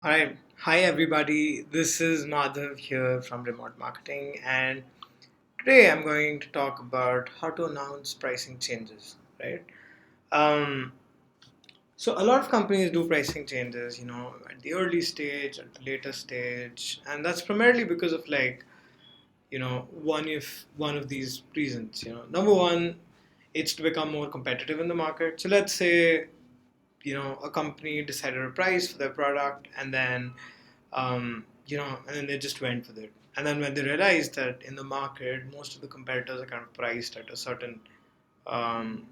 All right. Hi, everybody. This is Madhav here from Remote Marketing, and today I'm going to talk about how to announce pricing changes, right? Um, so, a lot of companies do pricing changes, at the early stage, at the later stage, and that's primarily because of one of these reasons. Number one, it's to become more competitive in the market. So, let's say a company decided a price for their product and then and then they just went with it. And then when they realized that in the market, most of the competitors are kind of priced at a certain, um,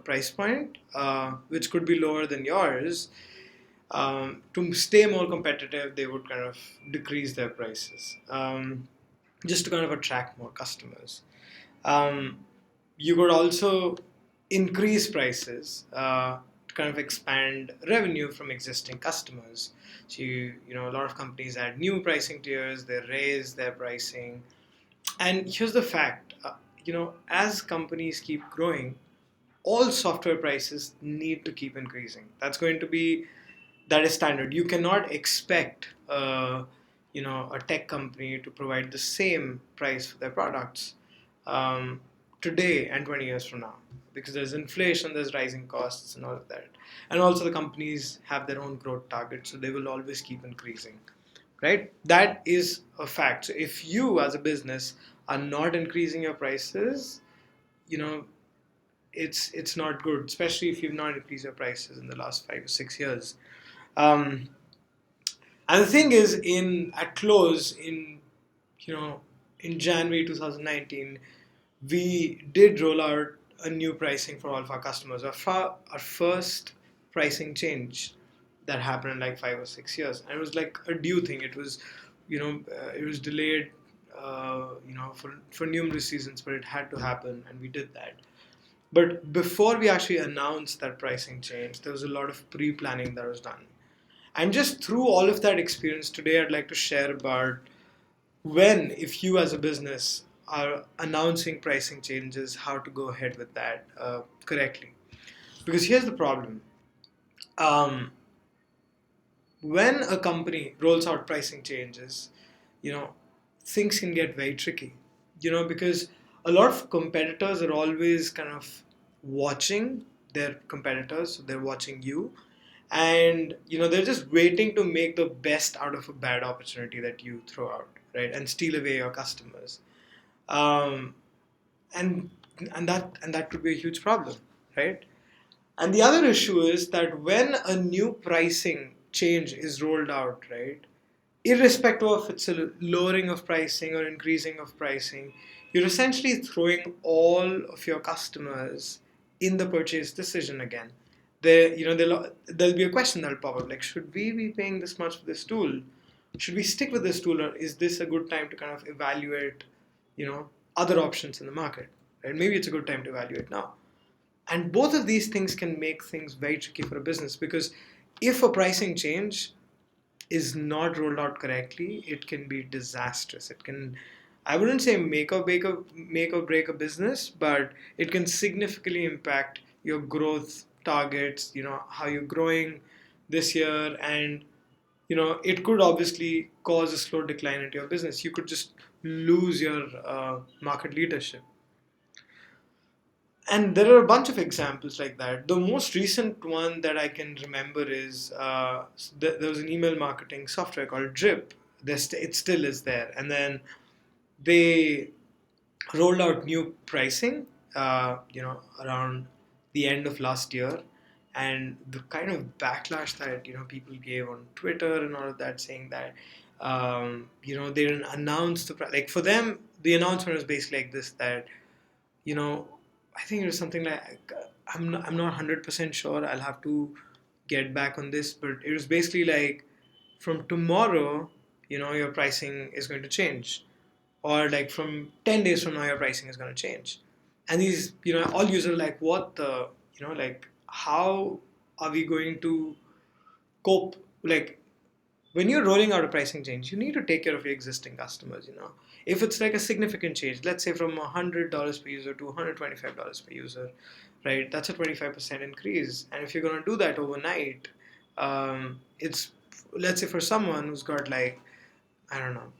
price point, which could be lower than yours. To stay more competitive, they would kind of decrease their prices, just to kind of attract more customers. Um, you could also increase prices to kind of expand revenue from existing customers. So a lot of companies add new pricing tiers, they raise their pricing, and here's the fact: as companies keep growing, all software prices need to keep increasing. That is standard. You cannot expect a tech company to provide the same price for their products um, today and 20 years from now, because there's inflation, there's rising costs, and all of that. And also the companies have their own growth targets, so they will always keep increasing, right? That is a fact. So if you as a business are not increasing your prices, you know it's not good, especially if you've not increased your prices in the last 5 or 6 years. um, and the thing is, in at close in you know in January 2019, we did roll out a new pricing for all of our customers. Our first pricing change that happened in like 5 or 6 years, and it was like a due thing. It was delayed, for numerous reasons, but it had to happen, and we did that. But before we actually announced that pricing change, there was a lot of pre-planning that was done. And just through all of that experience today, I'd like to share about when, if you as a business are announcing pricing changes, how to go ahead with that correctly. Because here's the problem. Um, when a company rolls out pricing changes, you know, things can get very tricky, because a lot of competitors are always kind of watching their competitors, so they're watching you, and they're just waiting to make the best out of a bad opportunity that you throw out, right, and steal away your customers. um, and and that could be a huge problem, right? And the other issue is that when a new pricing change is rolled out, right, irrespective of it's a lowering of pricing or increasing of pricing, you're essentially throwing all of your customers in the purchase decision again. There'll be a question that'll pop up, like, should we be paying this much for this tool? Should we stick with this tool, or is this a good time to kind of evaluate, other options in the market? Right? Maybe it's a good time to evaluate now. And both of these things can make things very tricky for a business, because if a pricing change is not rolled out correctly, it can be disastrous. It can, I wouldn't say make or break a business, but it can significantly impact your growth targets. How you're growing this year, and it could obviously cause a slow decline into your business. You could just lose your market leadership. And there are a bunch of examples like that. The most recent one that I can remember is there was an email marketing software called Drip. It still is there. And then they rolled out new pricing, around the end of last year. And the kind of backlash that people gave on Twitter and all of that, saying that they didn't announce the price. Like, for them, the announcement was basically like this: that you know, I think it was something like, I'm not 100% sure. I'll have to get back on this, but it was basically like, from tomorrow, your pricing is going to change, or like from 10 days from now, your pricing is going to change. And these, all users are like, what the, like, how are we going to cope? Like, when you're rolling out a pricing change, you need to take care of your existing customers. If it's like a significant change, let's say from $100 per user to $125 per user, right? That's a 25% increase. And if you're going to do that overnight, it's let's say for someone who's got like, I don't know,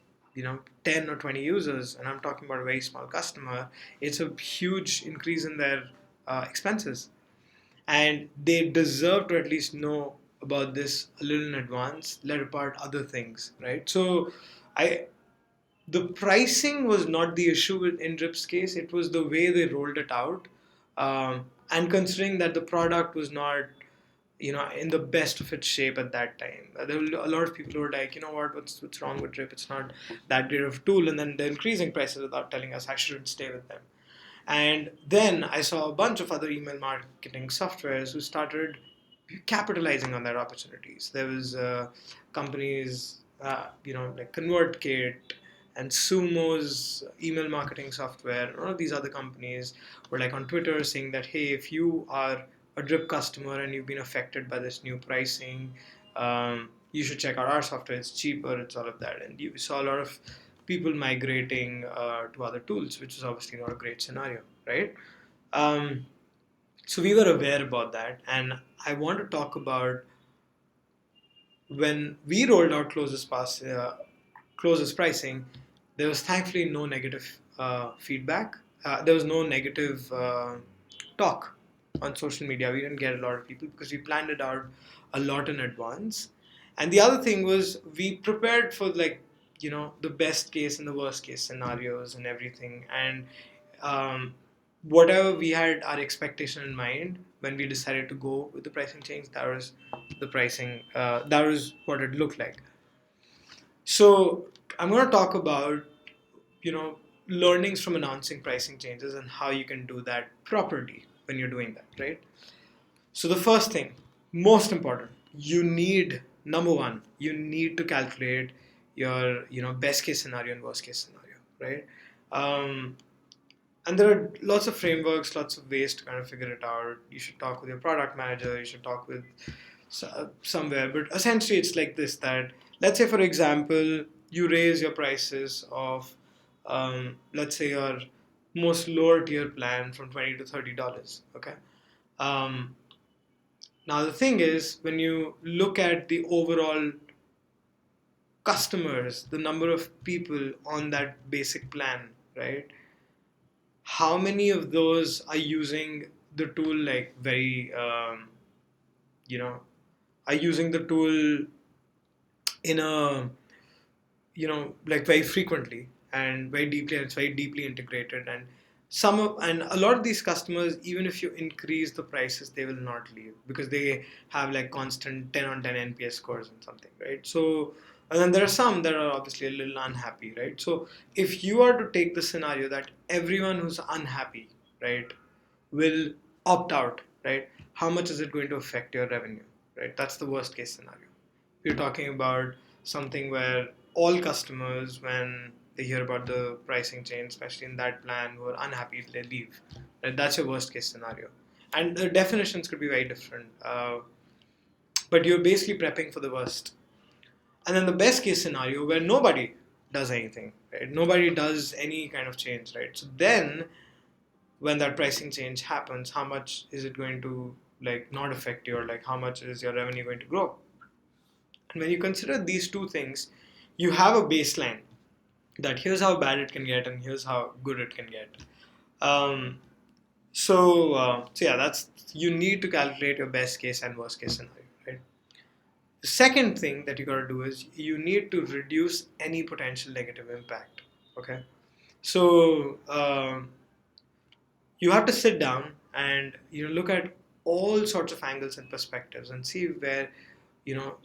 10 or 20 users, and I'm talking about a very small customer, it's a huge increase in their expenses. And they deserve to at least know about this a little in advance, let apart other things, right? So I the pricing was not the issue in Drip's case, it was the way they rolled it out. And considering that the product was not in the best of its shape at that time. There were a lot of people who were like, what's wrong with Drip? It's not that great of a tool, and then they're increasing prices without telling us I shouldn't stay with them. And then I saw a bunch of other email marketing softwares who started capitalizing on their opportunities. There was companies, like ConvertKit and Sumo's email marketing software. And all of these other companies were like on Twitter saying that, hey, if you are a Drip customer and you've been affected by this new pricing, you should check out our software. It's cheaper. It's all of that. And you saw a lot of people migrating to other tools, which is obviously not a great scenario, right? Um, so we were aware about that, and I want to talk about when we rolled out closest pricing. There was thankfully no negative feedback. There was no negative talk on social media. We didn't get a lot of people because we planned it out a lot in advance. And the other thing was we prepared for like the best case and the worst case scenarios and everything. And um, whatever we had our expectation in mind when we decided to go with the pricing change, that was the pricing. That was what it looked like. So I'm going to talk about learnings from announcing pricing changes and how you can do that properly when you're doing that, right? So the first thing, most important, you need number one, you need to calculate your best case scenario and worst case scenario, right? Um, and there are lots of frameworks, lots of ways to kind of figure it out. You should talk with your product manager. You should talk with somewhere. But essentially, it's like this: that let's say, for example, you raise your prices of, let's say, your most lower tier plan from $20 to $30. Okay. Um, Now the thing is, when you look at the overall customers, the number of people on that basic plan, right? How many of those are using the tool like very, you know, are using the tool in a, like very frequently and very deeply, and it's very deeply integrated. And and a lot of these customers, even if you increase the prices, they will not leave because they have like constant 10 on 10 NPS scores and something, right? So, and then there are some that are obviously a little unhappy, right? So if you are to take the scenario that everyone who's unhappy, right, will opt out, right? How much is it going to affect your revenue, right? That's the worst case scenario. We're talking about something where all customers, when they hear about the pricing change, especially in that plan, who are unhappy, they leave. Right? That's your worst case scenario. And the definitions could be very different. But you're basically prepping for the worst. And then the best case scenario where nobody does anything, right? Nobody does any kind of change, right? So then when that pricing change happens, how much is it going to like not affect you, or like how much is your revenue going to grow? And when you consider these two things, you have a baseline that here's how bad it can get and here's how good it can get. Um, so yeah, that's you need to calculate your best case and worst case scenario, right? The second thing that you got to do is you need to reduce any potential negative impact. Okay, so you have to sit down and look at all sorts of angles and perspectives and see where you know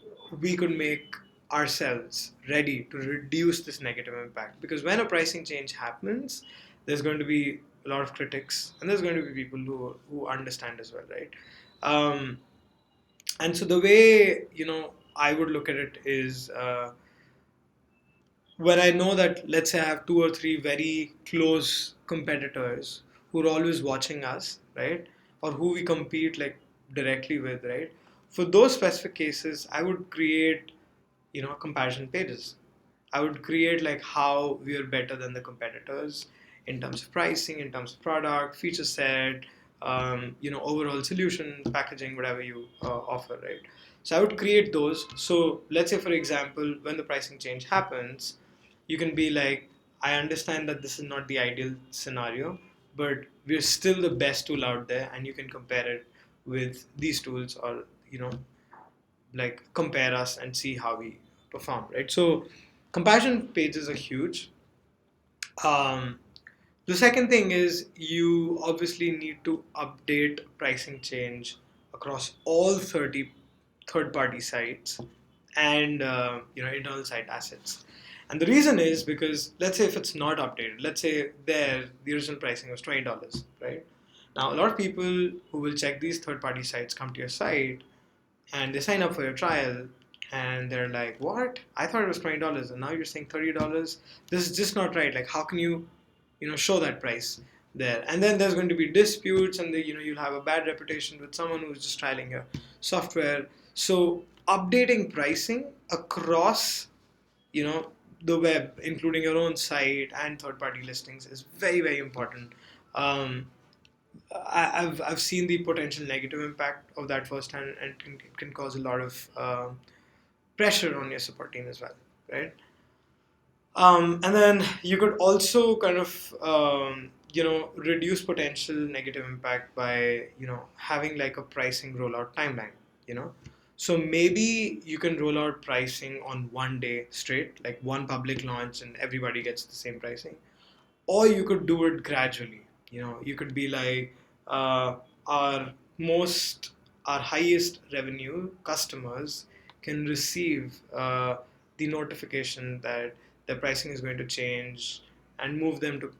we could make ourselves ready to reduce this negative impact, because when a pricing change happens, there's going to be a lot of critics and there's going to be people who understand as well, right? um, and so the way I would look at it is, when I know that, let's say, I have two or three very close competitors who are always watching us, right? Or who we compete like directly with, right? For those specific cases, I would create, comparison pages. I would create like how we are better than the competitors in terms of pricing, in terms of product, feature set, overall solution, packaging, whatever you offer, right? So I would create those. So let's say, for example, when the pricing change happens, you can be like, I understand that this is not the ideal scenario, but we're still the best tool out there, and you can compare it with these tools, or like compare us and see how we perform, right? So comparison pages are huge. Um, the second thing is you obviously need to update pricing change across all 30 third-party sites and internal site assets. And the reason is because let's say if it's not updated, let's say the original pricing was $20, right? Now a lot of people who will check these third-party sites come to your site and they sign up for your trial and they're like, what, I thought it was $20 and now you're saying $30. This is just not right. Like, how can you show that price there? And then there's going to be disputes, and you'll have a bad reputation with someone who's just trialing your software. So updating pricing across the web, including your own site and third party listings, is very, very important. um, I've seen the potential negative impact of that firsthand, and it can cause a lot of pressure on your support team as well, right? And then you could also kind of reduce potential negative impact by having like a pricing rollout timeline. You know, so maybe you can roll out pricing on one day straight, like one public launch, and everybody gets the same pricing, or you could do it gradually. You could be like, uh, our most our highest revenue customers can receive the notification that their pricing is going to change, and move them to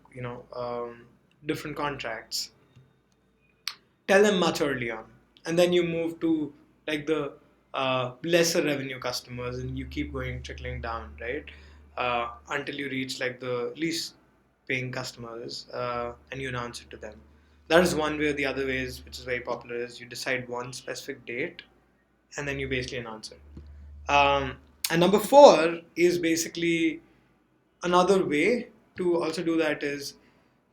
different contracts. Tell them much early on, and then you move to like the lesser revenue customers, and you keep going trickling down, right? Until you reach like the least paying customers, and you announce it to them. That is one way. The other way is, which is very popular, is you decide one specific date and then you basically announce it. And number four is basically, another way to also do that is,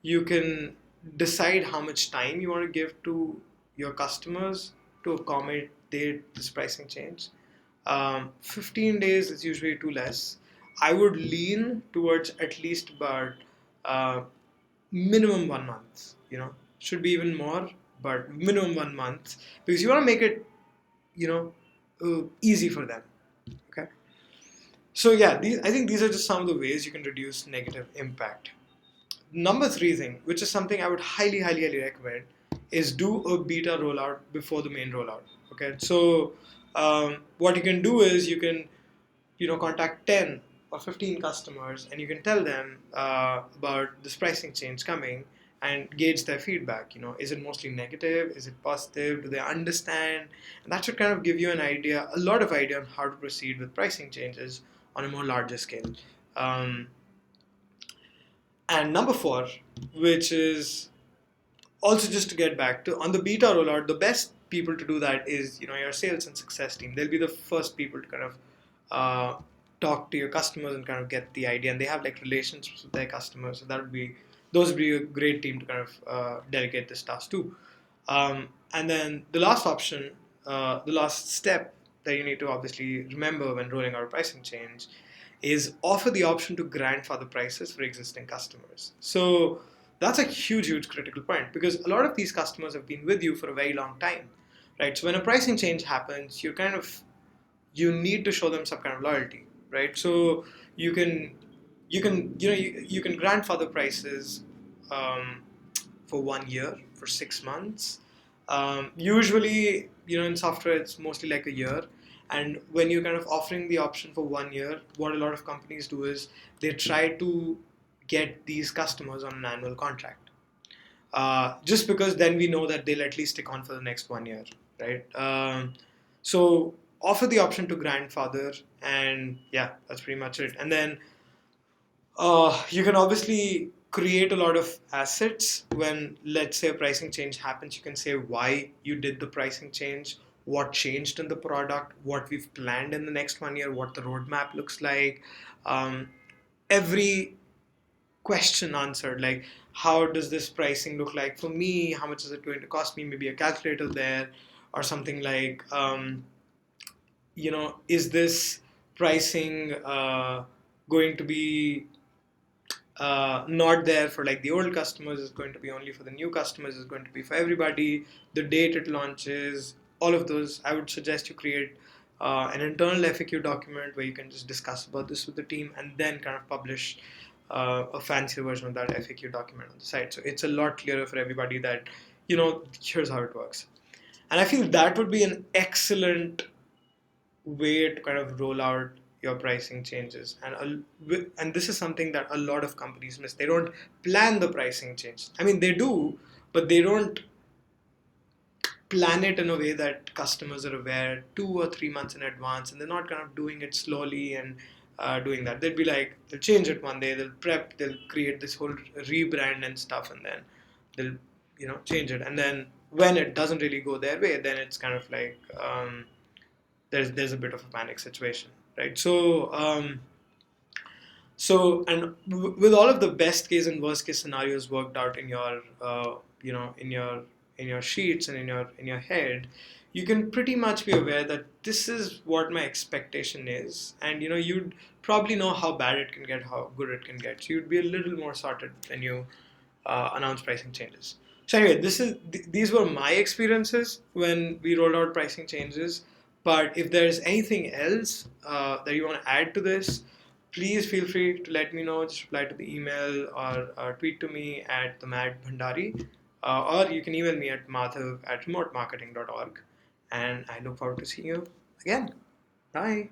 you can decide how much time you want to give to your customers to accommodate this pricing change. 15 days is usually too less. I would lean towards at least about uh, minimum 1 month. Should be even more, but minimum 1 month, because you want to make it easy for them. Okay. So yeah, I think these are just some of the ways you can reduce negative impact. Number three thing, which is something I would highly, highly, highly recommend, is do a beta rollout before the main rollout. Okay, so what you can do is you can contact 10 or 15 customers, and you can tell them about this pricing change coming, and gauge their feedback. Is it mostly negative? Is it positive? Do they understand? And that should kind of give you a lot of idea on how to proceed with pricing changes on a more larger scale. Um, and number four, which is also just to get back to on the beta rollout, the best people to do that is your sales and success team. They'll be the first people to kind of uh, talk to your customers and kind of get the idea, and they have like relationships with their customers. So those would be a great team to kind of delegate this task to. And then the last option, the last step that you need to obviously remember when rolling out a pricing change, is offer the option to grandfather prices for existing customers. So that's a huge, huge critical point, because a lot of these customers have been with you for a very long time, right? So when a pricing change happens, you need to show them some kind of loyalty, right? So you can you can grandfather prices um, for 1 year, for 6 months. Usually, in software, it's mostly like a year. And when you're kind of offering the option for 1 year, what a lot of companies do is they try to get these customers on an annual contract. Just because then we know that they'll at least stick on for the next 1 year, right? So offer the option to grandfather, and yeah, that's pretty much it. And then you can obviously create a lot of assets when, let's say, a pricing change happens. You can say why you did the pricing change, what changed in the product, what we've planned in the next 1 year, what the roadmap looks like. Every question answered, like, how does this pricing look like for me? How much is it going to cost me? Maybe a calculator there, or something like, is this pricing going to be not there for like the old customers, is going to be only for the new customers, is going to be for everybody, the date it launches, all of those. I would suggest you create an internal FAQ document where you can just discuss about this with the team and then kind of publish a fancier version of that FAQ document on the site. So it's a lot clearer for everybody that, here's how it works. And I feel that would be an excellent way to kind of roll out your pricing changes. And this is something that a lot of companies miss. They don't plan the pricing change. I mean, they do, but they don't plan it in a way that customers are aware 2 or 3 months in advance, and they're not kind of doing it slowly and doing that. They'd be like, they'll change it one day, they'll prep, they'll create this whole rebrand and stuff, and then they'll change it. And then when it doesn't really go their way, then it's kind of like there's a bit of a panic situation, right? With all of the best case and worst case scenarios worked out in your in your sheets and in your head, you can pretty much be aware that this is what my expectation is, and you'd probably know how bad it can get, how good it can get. So you'd be a little more sorted when you announce pricing changes. So anyway, these were my experiences when we rolled out pricing changes. But if there's anything else that you want to add to this, please feel free to let me know. Just reply to the email or tweet to me at the Mad Bhandari, or you can email me at madhav@remotemarketing.org. And I look forward to seeing you again. Bye.